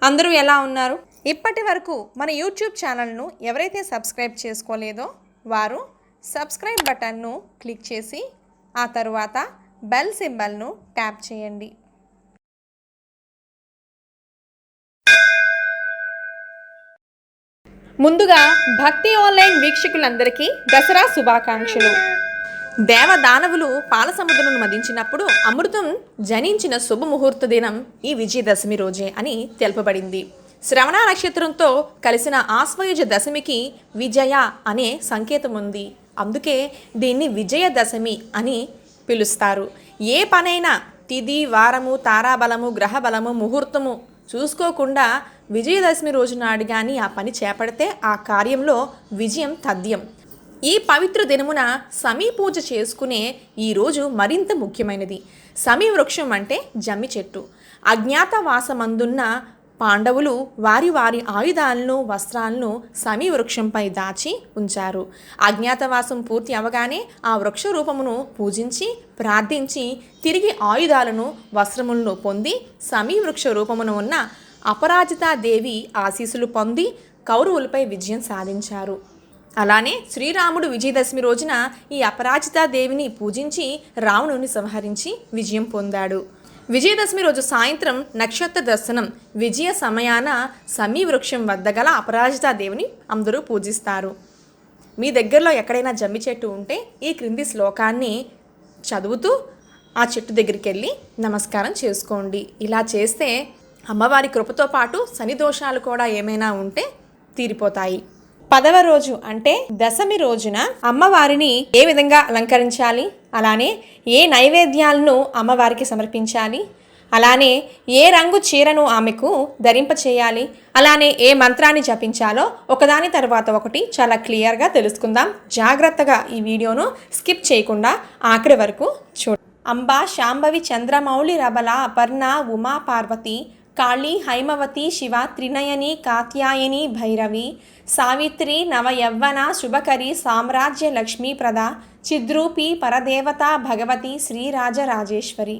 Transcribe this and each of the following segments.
అందరూ ఎలా ఉన్నారు? ఇప్పటి వరకు మన యూట్యూబ్ ఛానల్ను ఎవరైతే సబ్స్క్రైబ్ చేసుకోలేదో వారు సబ్స్క్రైబ్ బటన్ను క్లిక్ చేసి ఆ తరువాత బెల్ సింబల్ను ట్యాప్ చేయండి. ముందుగా భక్తి ఆన్లైన్ వీక్షకులందరికీ దసరా శుభాకాంక్షలు. దేవదానవులు పాలసముద్రమును మదించినప్పుడు అమృతం జనించిన శుభముహూర్త దినం ఈ విజయదశమి రోజే అని తెలుపబడింది. శ్రవణ నక్షత్రంతో కలిసిన ఆశ్వయుజ దశమికి విజయ అనే సంకేతం ఉంది. అందుకే దీన్ని విజయదశమి అని పిలుస్తారు. ఏ పనైనా తిథి, వారము, తారాబలము, గ్రహబలము, ముహూర్తము చూసుకోకుండా విజయదశమి రోజు నాడు కానీ ఆ పని చేపడితే ఆ కార్యంలో విజయం తథ్యం. ఈ పవిత్ర దినమున సమీ పూజ చేసుకునే ఈరోజు మరింత ముఖ్యమైనది. సమీ వృక్షం అంటే జమ్మి చెట్టు. అజ్ఞాతవాసమందున్న పాండవులు వారి వారి ఆయుధాలను, వస్త్రాలను సమీ వృక్షంపై దాచి ఉంచారు. అజ్ఞాతవాసం పూర్తి అవగానే ఆ వృక్ష రూపమును పూజించి ప్రార్థించి తిరిగి ఆయుధాలను, వస్త్రములను పొంది సమీ వృక్ష రూపమును ఉన్న అపరాజితాదేవి ఆశీస్సులు పొంది కౌరవులపై విజయం సాధించారు. అలానే శ్రీరాముడు విజయదశమి రోజున ఈ అపరాజితాదేవిని పూజించి రావణుని సంహరించి విజయం పొందాడు. విజయదశమి రోజు సాయంత్రం నక్షత్ర దర్శనం విజయ సమయాన సమీ వృక్షం వద్ద గల అపరాజితాదేవిని అందరూ పూజిస్తారు. మీ దగ్గరలో ఎక్కడైనా జమ్మి చెట్టు ఉంటే ఈ క్రింది శ్లోకాన్ని చదువుతూ ఆ చెట్టు దగ్గరికి వెళ్ళి నమస్కారం చేసుకోండి. ఇలా చేస్తే అమ్మవారి కృపతో పాటు శని దోషాలు కూడా ఏమైనా ఉంటే తీరిపోతాయి. 10వ రోజు అంటే దశమి రోజున అమ్మవారిని ఏ విధంగా అలంకరించాలి, అలానే ఏ నైవేద్యాలను అమ్మవారికి సమర్పించాలి, అలానే ఏ రంగు చీరను ఆమెకు ధరింపచేయాలి, అలానే ఏ మంత్రాన్ని జపించాలో ఒకదాని తర్వాత ఒకటి చాలా క్లియర్గా తెలుసుకుందాం. జాగ్రత్తగా ఈ వీడియోను స్కిప్ చేయకుండా ఆఖరి వరకు చూడండి. అంబా, శాంభవి, చంద్రమౌళి, రబల, అపర్ణ, ఉమా, పార్వతి, కాళీ, హైమవతి, శివ, త్రినయని, కాత్యాయని, భైరవి, సావిత్రి, నవయవ్వన, శుభకరి, సామ్రాజ్య లక్ష్మీప్రద, చిద్రూపి, పరదేవత, భగవతి, శ్రీరాజరాజేశ్వరి.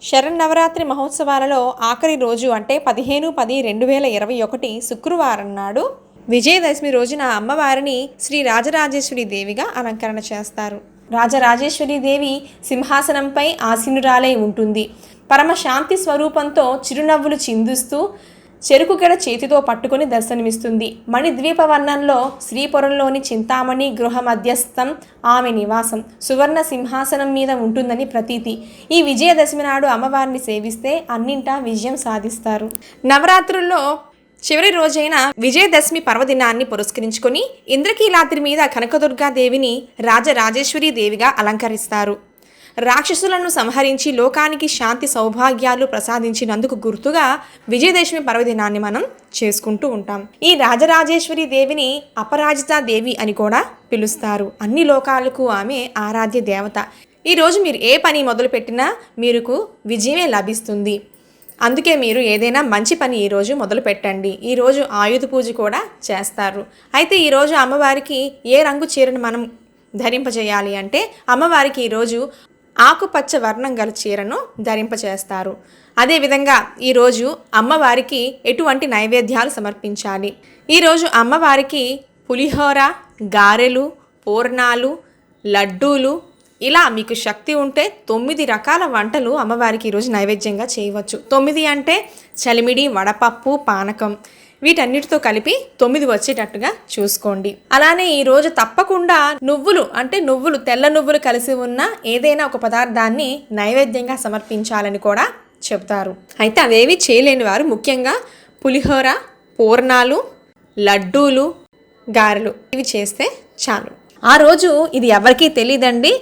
శరన్నవరాత్రి మహోత్సవాలలో ఆఖరి రోజు అంటే 15/10/2021 శుక్రవారం నాడు విజయదశమి రోజున అమ్మవారిని శ్రీ రాజరాజేశ్వరి దేవిగా అలంకరణ చేస్తారు. రాజరాజేశ్వరి దేవి సింహాసనంపై ఆసీనురాలై ఉంటుంది. పరమశాంతి స్వరూపంతో చిరునవ్వులు చిందుస్తూ చెరుకు గడ చేతితో పట్టుకుని దర్శనమిస్తుంది. మణిద్వీపవర్ణంలో శ్రీపురంలోని చింతామణి గృహ మధ్యస్థం ఆమె నివాసం. సువర్ణ సింహాసనం మీద ఉంటుందని ప్రతీతి. ఈ విజయదశమి నాడు అమ్మవారిని సేవిస్తే అన్నింటా విజయం సాధిస్తారు. నవరాత్రుల్లో చివరి రోజైన విజయదశమి పర్వదినాన్ని పురస్కరించుకొని ఇంద్రకీలాద్రి మీద కనకదుర్గాదేవిని రాజరాజేశ్వరి దేవిగా అలంకరిస్తారు. రాక్షసులను సంహరించి లోకానికి శాంతి సౌభాగ్యాలు ప్రసాదించినందుకు గుర్తుగా విజయదశమి పర్వదినాన్ని మనం చేసుకుంటూ ఉంటాం. ఈ రాజరాజేశ్వరి దేవిని అపరాజితా దేవి అని కూడా పిలుస్తారు. అన్ని లోకాలకు ఆమె ఆరాధ్య దేవత. ఈరోజు మీరు ఏ పని మొదలుపెట్టినా మీకు విజయమే లభిస్తుంది. అందుకే మీరు ఏదైనా మంచి పని ఈరోజు మొదలు పెట్టండి. ఈరోజు ఆయుధ పూజ కూడా చేస్తారు. అయితే ఈరోజు అమ్మవారికి ఏ రంగు చీరను మనం ధరింపజేయాలి అంటే అమ్మవారికి ఈరోజు ఆకుపచ్చ వర్ణం గల చీరను ధరింపచేస్తారు. అదేవిధంగా ఈరోజు అమ్మవారికి ఎటువంటి నైవేద్యాలు సమర్పించాలి. ఈరోజు అమ్మవారికి పులిహోర, గారెలు, పూర్ణాలు, లడ్డూలు ఇలా మీకు శక్తి ఉంటే 9 రకాల వంటలు అమ్మవారికి ఈరోజు నైవేద్యంగా చేయవచ్చు. 9 అంటే చలిమిడి, వడపప్పు, పానకం వీటన్నిటితో కలిపి 9 వచ్చేటట్టుగా చూసుకోండి. అలానే ఈరోజు తప్పకుండా నువ్వులు అంటే తెల్ల నువ్వులు కలిసి ఉన్న ఏదైనా ఒక పదార్థాన్ని నైవేద్యంగా సమర్పించాలని కూడా చెప్తారు. అయితే అవేవి చేయలేని వారు ముఖ్యంగా పులిహోర, పూర్ణాలు, లడ్డూలు, గారెలు ఇవి చేస్తే చాలు. ఆ రోజు ఇది ఎవరికీ తెలియదండి,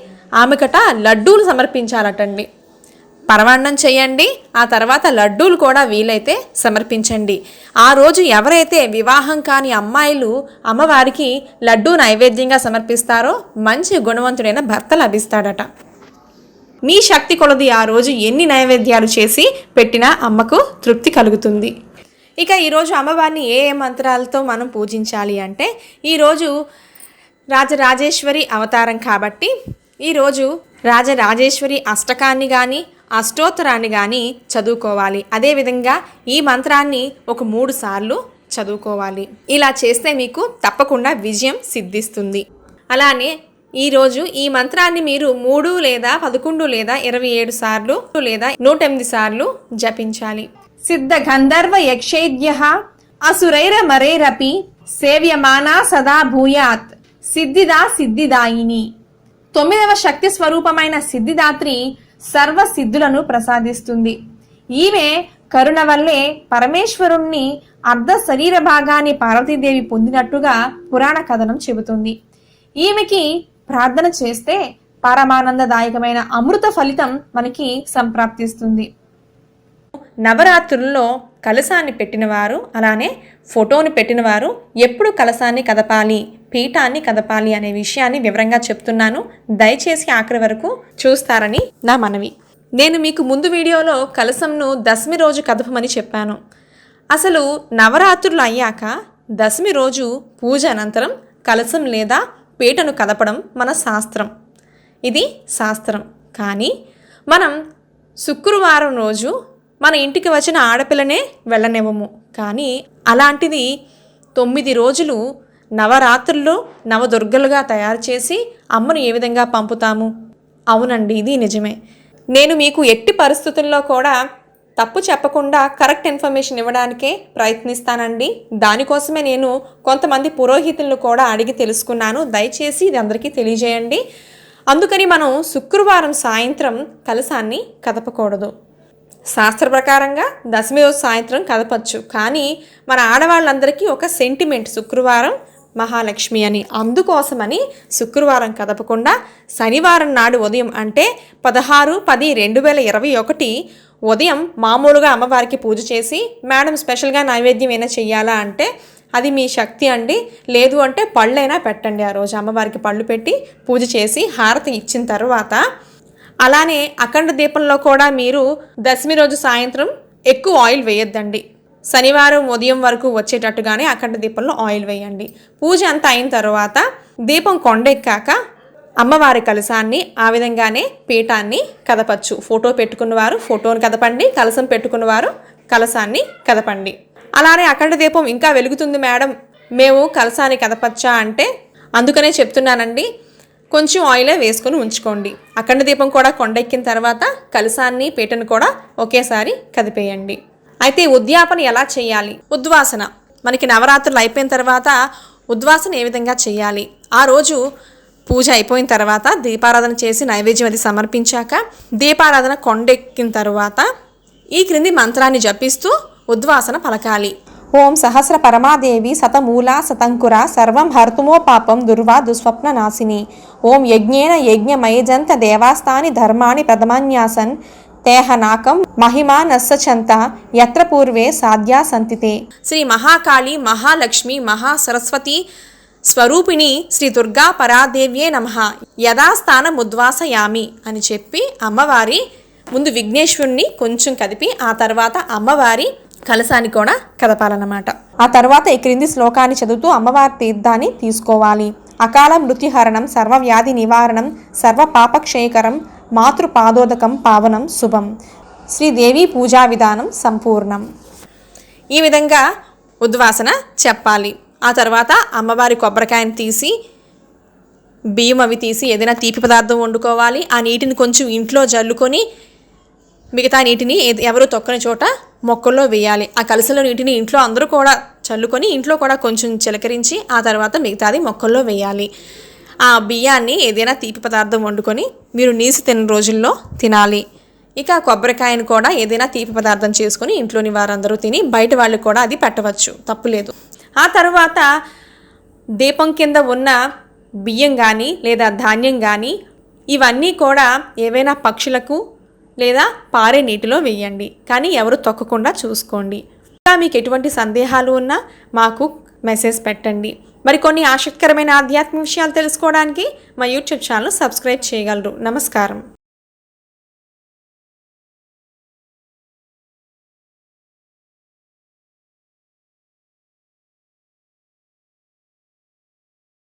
ఆమెకట లడ్డూలు సమర్పించాలటండి. పరమాన్నం చేయండి, ఆ తర్వాత లడ్డూలు కూడా వీలైతే సమర్పించండి. ఆ రోజు ఎవరైతే వివాహం కాని అమ్మాయిలు అమ్మవారికి లడ్డూ నైవేద్యంగా సమర్పిస్తారో మంచి గుణవంతుడైన భర్త లభిస్తాడట. మీ శక్తి కొలది ఆ రోజు ఎన్ని నైవేద్యాలు చేసి పెట్టినా అమ్మకు తృప్తి కలుగుతుంది. ఇక ఈరోజు అమ్మవారిని ఏ మంత్రాలతో మనం పూజించాలి అంటే ఈరోజు రాజరాజేశ్వరి అవతారం కాబట్టి ఈరోజు రాజరాజేశ్వరి అష్టకాన్ని కానీ అష్టోత్తరాన్ని కానీ చదువుకోవాలి. అదేవిధంగా ఈ మంత్రాన్ని ఒక 3 సార్లు చదువుకోవాలి. ఇలా చేస్తే మీకు తప్పకుండా విజయం సిద్ధిస్తుంది. అలానే ఈరోజు ఈ మంత్రాన్ని మీరు 3 లేదా 11 లేదా 27 సార్లు లేదా 108 సార్లు జపించాలి. సిద్ధ గంధర్వ యక్షేద్య అసురైర మరైరపి సేవ్యమానా సదా భూయాత్ సిద్ధిదా సిద్ధిదాయిని. 9వ శక్తి స్వరూపమైన సిద్ధిదాత్రి సర్వ సిద్ధులను ప్రసాదిస్తుంది. ఈమె కరుణ వల్లే పరమేశ్వరుణ్ణి అర్ధ శరీర భాగాన్ని పార్వతీదేవి పొందినట్టుగా పురాణ కథనం చెబుతుంది. ఈమెకి ప్రార్థన చేస్తే పరమానందదాయకమైన అమృత ఫలితం మనకి సంప్రాప్తిస్తుంది. నవరాత్రుల్లో కలశాన్ని పెట్టినవారు, అలానే ఫోటోని పెట్టినవారు ఎప్పుడు కలశాన్ని కదపాలి, పీఠాన్ని కదపాలి అనే విషయాన్ని వివరంగా చెప్తున్నాను. దయచేసి ఆఖరి వరకు చూస్తారని నా మనవి. నేను మీకు ముందు వీడియోలో కలశంను దశమి రోజు కదపమని చెప్పాను. అసలు నవరాత్రులు అయ్యాక దశమి రోజు పూజ అనంతరం కలశం లేదా పీటను కదపడం మన శాస్త్రం. ఇది శాస్త్రం. కానీ మనం శుక్రవారం రోజు మన ఇంటికి వచ్చిన ఆడపిల్లనే వెళ్ళనివ్వము. కానీ అలాంటిది 9 రోజులు నవరాత్రుల్లో నవదుర్గలుగా తయారు చేసి అమ్మను ఏ విధంగా పంపుతాము? అవునండి, ఇది నిజమే. నేను మీకు ఎట్టి పరిస్థితుల్లో కూడా తప్పు చెప్పకుండా కరెక్ట్ ఇన్ఫర్మేషన్ ఇవ్వడానికే ప్రయత్నిస్తానండి. దానికోసమే నేను కొంతమంది పురోహితులను కూడా అడిగి తెలుసుకున్నాను. దయచేసి ఇది అందరికీ తెలియజేయండి. అందుకని మనం శుక్రవారం సాయంత్రం కలశాన్ని కదపకూడదు. శాస్త్ర ప్రకారంగా దశమి రోజు సాయంత్రం కదపచ్చు. కానీ మన ఆడవాళ్ళందరికీ ఒక సెంటిమెంట్ శుక్రవారం మహాలక్ష్మి అని. అందుకోసమని శుక్రవారం కదపకుండా శనివారం నాడు ఉదయం అంటే 16/10/2021 ఉదయం మామూలుగా అమ్మవారికి పూజ చేసి మేడం స్పెషల్గా నైవేద్యం ఏమైనా చెయ్యాలా అంటే అది మీ శక్తి అండి. లేదు అంటే పళ్ళైనా పెట్టండి. ఆ రోజు అమ్మవారికి పళ్ళు పెట్టి పూజ చేసి హారతి ఇచ్చిన తర్వాత అలానే అఖండ దీపంలో కూడా మీరు దశమి రోజు సాయంత్రం ఎక్కువ ఆయిల్ వేయొద్దండి. శనివారం ఉదయం వరకు వచ్చేటట్టుగానే అఖండ దీపంలో ఆయిల్ వేయండి. పూజ అంతా అయిన తర్వాత దీపం కొండెక్కాక అమ్మవారి కలశాన్ని ఆ విధంగానే పీఠాన్ని కదపచ్చు. ఫోటో పెట్టుకున్నవారు ఫోటోని కదపండి, కలశం పెట్టుకున్నవారు కలశాన్ని కదపండి. అలానే అఖండ దీపం ఇంకా వెలుగుతుంది మేడం, మేము కలశాన్ని కదపచ్చా అంటే అందుకనే చెప్తున్నానండి, కొంచెం ఆయిలే వేసుకొని ఉంచుకోండి. అఖండ దీపం కూడా కొండెక్కిన తర్వాత కలశాన్ని పీటను కూడా ఒకేసారి కదిపేయండి. అయితే ఉద్యాపన ఎలా చేయాలి? ఉద్వాసన మనకి నవరాత్రులు అయిపోయిన తర్వాత ఉద్వాసన ఏ విధంగా చేయాలి? ఆ రోజు పూజ అయిపోయిన తర్వాత దీపారాధన చేసి నైవేద్యం అది సమర్పించాక దీపారాధన కొండెక్కిన తర్వాత ఈ క్రింది మంత్రాన్ని జపిస్తూ ఉద్వాసన పలకాలి. ఓం సహస్ర పరమాదేవి శతమూలా శతంకుర సర్వం హర్తుమో పాపం దుర్వా దుస్వప్న నాశిని. ఓం యజ్ఞేన యజ్ఞమయజంత దేవాస్తాని ధర్మాణి ప్రథమాన్యాసన్ తేహనాకం మహిమా నస్సచంత యత్ర పూర్వే సాధ్యా సంతితే. శ్రీ మహాకాళి మహాలక్ష్మి మహాసరస్వతి స్వరూపిణి శ్రీ దుర్గా పరాదేవ్యే నమః యథాస్థానం ఉద్వాసయామి అని చెప్పి అమ్మవారి ముందు విఘ్నేశ్వరుణ్ణి కొంచెం కదిపి ఆ తర్వాత అమ్మవారి కలశాన్ని కూడా కదపాలన్నమాట. ఆ తర్వాత ఈ క్రింది శ్లోకాన్ని చదువుతూ అమ్మవారి తీర్థాన్ని తీసుకోవాలి. అకాల మృత్యుహరణం సర్వవ్యాధి నివారణం సర్వ పాపక్షయకరం మాతృపాదోదకం పావనం శుభం. శ్రీదేవి పూజా విధానం సంపూర్ణం. ఈ విధంగా ఉద్వాసన చెప్పాలి. ఆ తర్వాత అమ్మవారి కొబ్బరికాయని తీసి బియ్యం అవి తీసి ఏదైనా తీపి పదార్థం వండుకోవాలి. ఆ నీటిని కొంచెం ఇంట్లో జల్లుకొని మిగతా నీటిని ఎవరు తొక్కని చోట మొక్కల్లో వేయాలి. ఆ కలసలో నీటిని ఇంట్లో అందరూ కూడా చల్లుకొని ఇంట్లో కూడా కొంచెం చిలకరించి ఆ తర్వాత మిగతాది మొక్కల్లో వేయాలి. ఆ బియ్యాన్ని ఏదైనా తీపి పదార్థం వండుకొని మీరు నీసి తిన్న రోజుల్లో తినాలి. ఇక కొబ్బరికాయను కూడా ఏదైనా తీపి పదార్థం చేసుకొని ఇంట్లోని వారందరూ తిని బయట వాళ్ళు కూడా అది పెట్టవచ్చు, తప్పులేదు. ఆ తర్వాత దీపం కింద ఉన్న బియ్యం కానీ లేదా ధాన్యం కానీ ఇవన్నీ కూడా ఏవైనా పక్షులకు లేదా పారే నీటిలో వేయండి. కానీ ఎవరు తొక్కకుండా చూసుకోండి. ఇంకా మీకు ఎటువంటి సందేహాలు ఉన్నా మాకు మెసేజ్ పెట్టండి. మరికొన్ని ఆసక్తికరమైన ఆధ్యాత్మిక విషయాలు తెలుసుకోవడానికి మా యూట్యూబ్ ఛానల్ సబ్స్క్రైబ్ చేయగలరు. నమస్కారం.